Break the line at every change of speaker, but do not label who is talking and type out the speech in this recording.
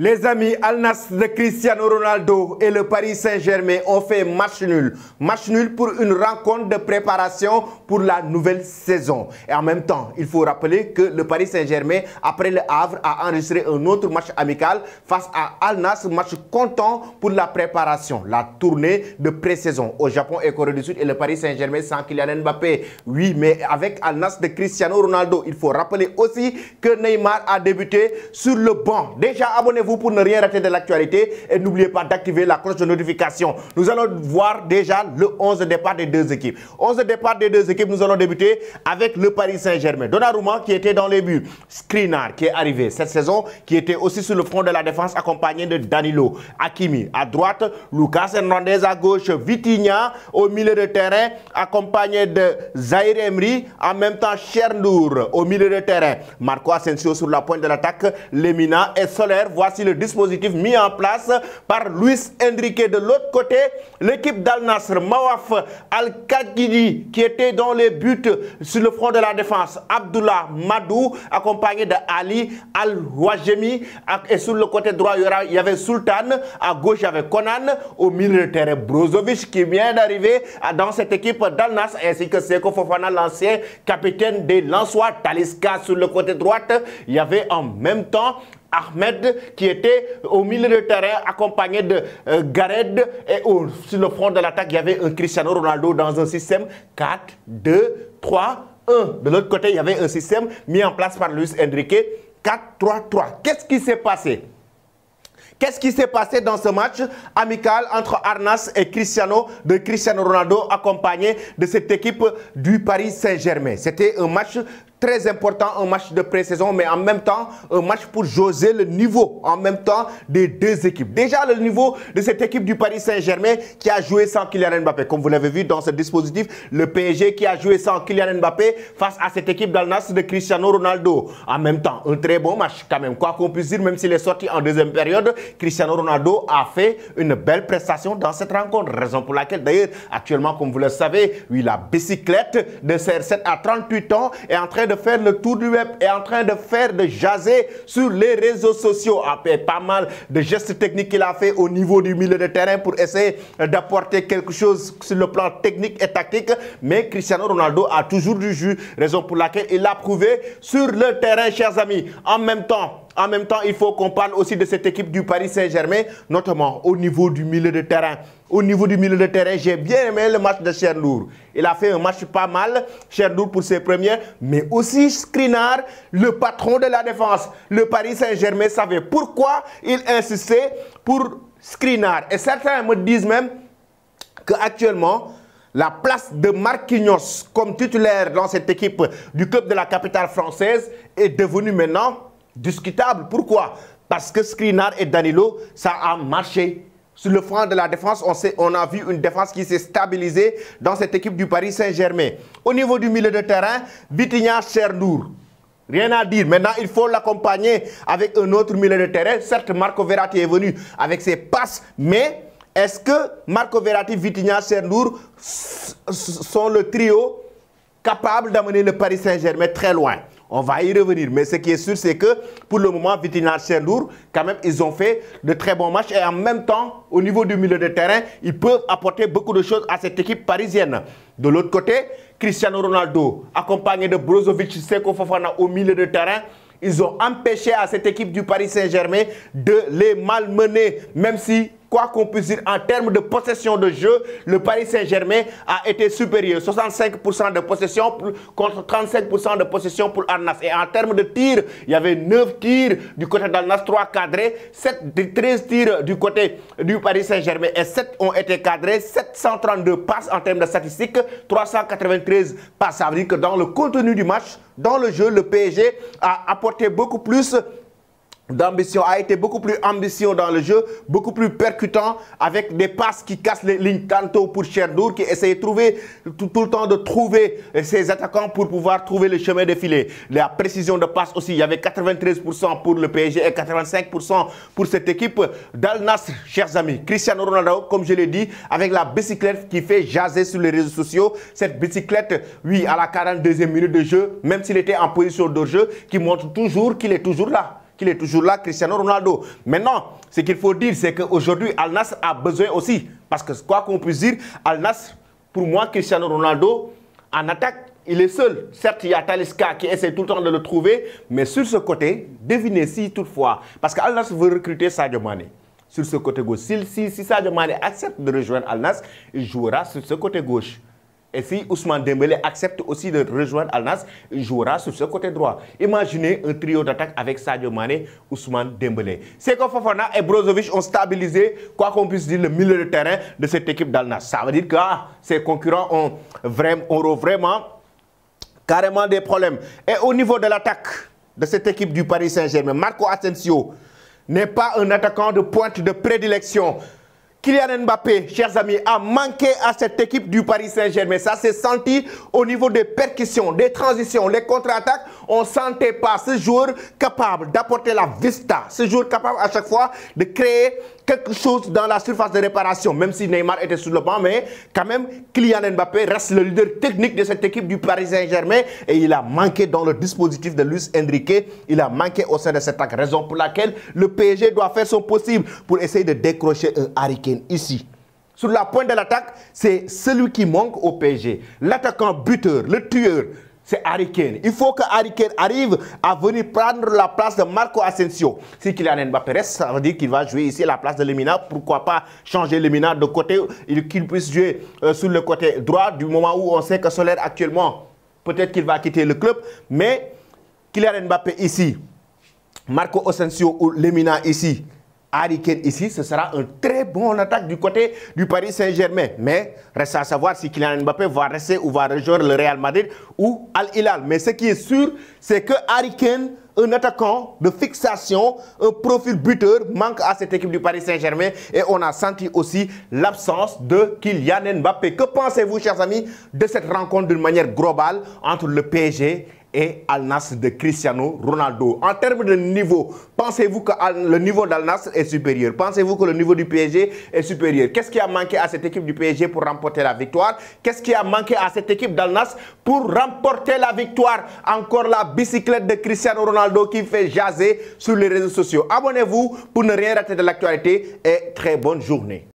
Les amis, Al Nassr de Cristiano Ronaldo et le Paris Saint-Germain ont fait match nul. Match nul pour une rencontre de préparation pour la nouvelle saison. Et en même temps, il faut rappeler que le Paris Saint-Germain, après le Havre, a enregistré un autre match amical face à Al Nassr, match comptant pour la préparation, la tournée de pré-saison au Japon et Corée du Sud. Et le Paris Saint-Germain sans Kylian Mbappé. Oui, mais avec Al Nassr de Cristiano Ronaldo, il faut rappeler aussi que Neymar a débuté sur le banc. Déjà, abonnez-vous pour ne rien rater de l'actualité et n'oubliez pas d'activer la cloche de notification. Nous allons voir déjà le 11 de départ des deux équipes. 11 de départ des deux équipes, nous allons débuter avec le Paris Saint-Germain. Donnarumma qui était dans les buts. Skriniar qui est arrivé cette saison, qui était aussi sur le front de la défense accompagné de Danilo. Hakimi à droite, Lucas Hernandez à gauche, Vitinha au milieu de terrain accompagné de Zahir Emery, en même temps Chernour au milieu de terrain. Marco Asensio sur la pointe de l'attaque, Lemina et Soler. Voici le dispositif mis en place par Luis Enrique. De l'autre côté, l'équipe d'Al Nassr, Mawaf Al-Khadjili qui était dans les buts sur le front de la défense, Abdullah Madou accompagné de Ali Al-Wajemi, et sur le côté droit il y avait Sultan, à gauche il y avait Conan, au milieu de terrain Brozovic qui vient d'arriver dans cette équipe d'Al Nassr, ainsi que Seko Fofana, l'ancien capitaine des Lensois. Talisca sur le côté droit, il y avait en même temps Ahmed qui était au milieu de terrain accompagné de Gared, et sur le front de l'attaque il y avait un Cristiano Ronaldo dans un système 4-2-3-1. De l'autre côté il y avait un système mis en place par Luis Enrique 4-3-3. Qu'est-ce qui s'est passé? Qu'est-ce qui s'est passé dans ce match amical entre Al Nassr et Cristiano Ronaldo accompagné de cette équipe du Paris Saint-Germain? C'était un match très important, un match de pré-saison, mais en même temps, un match pour jauger le niveau en même temps des deux équipes. Déjà, le niveau de cette équipe du Paris Saint-Germain qui a joué sans Kylian Mbappé. Comme vous l'avez vu dans ce dispositif, le PSG qui a joué sans Kylian Mbappé face à cette équipe d'Al Nassr de Cristiano Ronaldo. En même temps, un très bon match quand même. Quoi qu'on puisse dire, même s'il est sorti en deuxième période, Cristiano Ronaldo a fait une belle prestation dans cette rencontre. Raison pour laquelle, d'ailleurs, actuellement, comme vous le savez, oui, la bicyclette de CR7 à 38 ans est en train de faire le tour du web, est en train de faire de jaser sur les réseaux sociaux. Après pas mal de gestes techniques qu'il a fait au niveau du milieu de terrain pour essayer d'apporter quelque chose sur le plan technique et tactique. Mais Cristiano Ronaldo a toujours du jus, raison pour laquelle il l'a prouvé sur le terrain, chers amis. En même temps, il faut qu'on parle aussi de cette équipe du Paris Saint-Germain, notamment au niveau du milieu de terrain. Au niveau du milieu de terrain, j'ai bien aimé le match de Chernour. Il a fait un match pas mal, Chernour pour ses premières, mais aussi Skriniar, le patron de la défense. Le Paris Saint-Germain savait pourquoi il insistait pour Skriniar. Et certains me disent même qu'actuellement, la place de Marquinhos comme titulaire dans cette équipe du club de la capitale française est devenue maintenant discutable. Pourquoi? Parce que Skriniar et Danilo, ça a marché. Sur le front de la défense, on a vu une défense qui s'est stabilisée dans cette équipe du Paris Saint-Germain. Au niveau du milieu de terrain, Vitinha, Chernour. Rien à dire. Maintenant, il faut l'accompagner avec un autre milieu de terrain. Certes, Marco Verratti est venu avec ses passes, mais est-ce que Marco Verratti, Vitinha, Chernour sont le trio capable d'amener le Paris Saint-Germain très loin? On va y revenir, mais ce qui est sûr, c'est que pour le moment, Vitinha, Chernour, quand même, ils ont fait de très bons matchs. Et en même temps, au niveau du milieu de terrain, ils peuvent apporter beaucoup de choses à cette équipe parisienne. De l'autre côté, Cristiano Ronaldo, accompagné de Brozovic, Seko Fofana au milieu de terrain, ils ont empêché à cette équipe du Paris Saint-Germain de les malmener, même si, quoi qu'on puisse dire, en termes de possession de jeu, le Paris Saint-Germain a été supérieur. 65% de possession contre 35% de possession pour Al Nassr. Et en termes de tirs, il y avait 9 tirs du côté d'Al Nassr, 3 cadrés, 13 tirs du côté du Paris Saint-Germain et 7 ont été cadrés, 732 passes en termes de statistiques, 393 passes. Ça veut dire que dans le contenu du match, dans le jeu, le PSG a apporté beaucoup plus d'ambition, a été beaucoup plus ambitieux dans le jeu, beaucoup plus percutant, avec des passes qui cassent les lignes, tantôt pour Chernour qui essayait de trouver, tout le temps de trouver ses attaquants pour pouvoir trouver le chemin de filet. La précision de passe aussi, il y avait 93% pour le PSG et 85% pour cette équipe d'Al Nassr, chers amis. Cristiano Ronaldo, comme je l'ai dit, avec la bicyclette qui fait jaser sur les réseaux sociaux, cette bicyclette, oui, à la 42e minute de jeu, même s'il était en position de jeu, qui montre toujours qu'il est toujours là. qu'il est toujours là, Cristiano Ronaldo. Maintenant, ce qu'il faut dire, c'est qu'aujourd'hui, Al Nassr a besoin aussi. Parce que quoi qu'on puisse dire, Al Nassr, pour moi, Cristiano Ronaldo, en attaque, il est seul. Certes, il y a Talisca qui essaie tout le temps de le trouver, mais sur ce côté, devinez si toutefois, parce qu'Al Nassr veut recruter Sadio Mané. Sur ce côté gauche, si Sadio Mané accepte de rejoindre Al Nassr, il jouera sur ce côté gauche. Et si Ousmane Dembélé accepte aussi de rejoindre Al Nassr, il jouera sur ce côté droit. Imaginez un trio d'attaque avec Sadio Mané, Ousmane Dembélé. Seko Fofana et Brozovic ont stabilisé, quoi qu'on puisse dire, le milieu de terrain de cette équipe d'Al Nassr. Ça veut dire que ces concurrents auront vraiment carrément des problèmes. Et au niveau de l'attaque de cette équipe du Paris Saint-Germain, Marco Asensio n'est pas un attaquant de pointe de prédilection. Kylian Mbappé, chers amis, a manqué à cette équipe du Paris Saint-Germain. Ça s'est senti au niveau des percussions, des transitions, les contre-attaques. On ne sentait pas ce joueur capable d'apporter la vista, ce joueur capable à chaque fois de créer quelque chose dans la surface de réparation, même si Neymar était sur le banc, mais quand même, Kylian Mbappé reste le leader technique de cette équipe du Paris Saint-Germain et il a manqué dans le dispositif de Luis Enrique, il a manqué au sein de cette attaque, raison pour laquelle le PSG doit faire son possible pour essayer de décrocher un Harry Kane ici. Sur la pointe de l'attaque, c'est celui qui manque au PSG, l'attaquant buteur, le tueur. C'est Harry Kane. Il faut que Harry Kane arrive à venir prendre la place de Marco Asensio. Si Kylian Mbappé reste, ça veut dire qu'il va jouer ici à la place de Lemina. Pourquoi pas changer Lemina de côté, qu'il puisse jouer sur le côté droit du moment où on sait que Soler actuellement, peut-être qu'il va quitter le club. Mais Kylian Mbappé ici, Marco Asensio ou Lemina ici, Harry Kane ici, ce sera un très bon attaque du côté du Paris Saint-Germain. Mais reste à savoir si Kylian Mbappé va rester ou va rejoindre le Real Madrid ou Al Hilal. Mais ce qui est sûr, c'est que Harry Kane, un attaquant de fixation, un profil buteur, manque à cette équipe du Paris Saint-Germain. Et on a senti aussi l'absence de Kylian Mbappé. Que pensez-vous, chers amis, de cette rencontre d'une manière globale entre le PSG et Al Nassr de Cristiano Ronaldo? En termes de niveau, pensez-vous que le niveau d'Al Nassr est supérieur? Pensez-vous que le niveau du PSG est supérieur? Qu'est-ce qui a manqué à cette équipe du PSG pour remporter la victoire? Qu'est-ce qui a manqué à cette équipe d'Al Nassr pour remporter la victoire? Encore la bicyclette de Cristiano Ronaldo qui fait jaser sur les réseaux sociaux. Abonnez-vous pour ne rien rater de l'actualité et très bonne journée.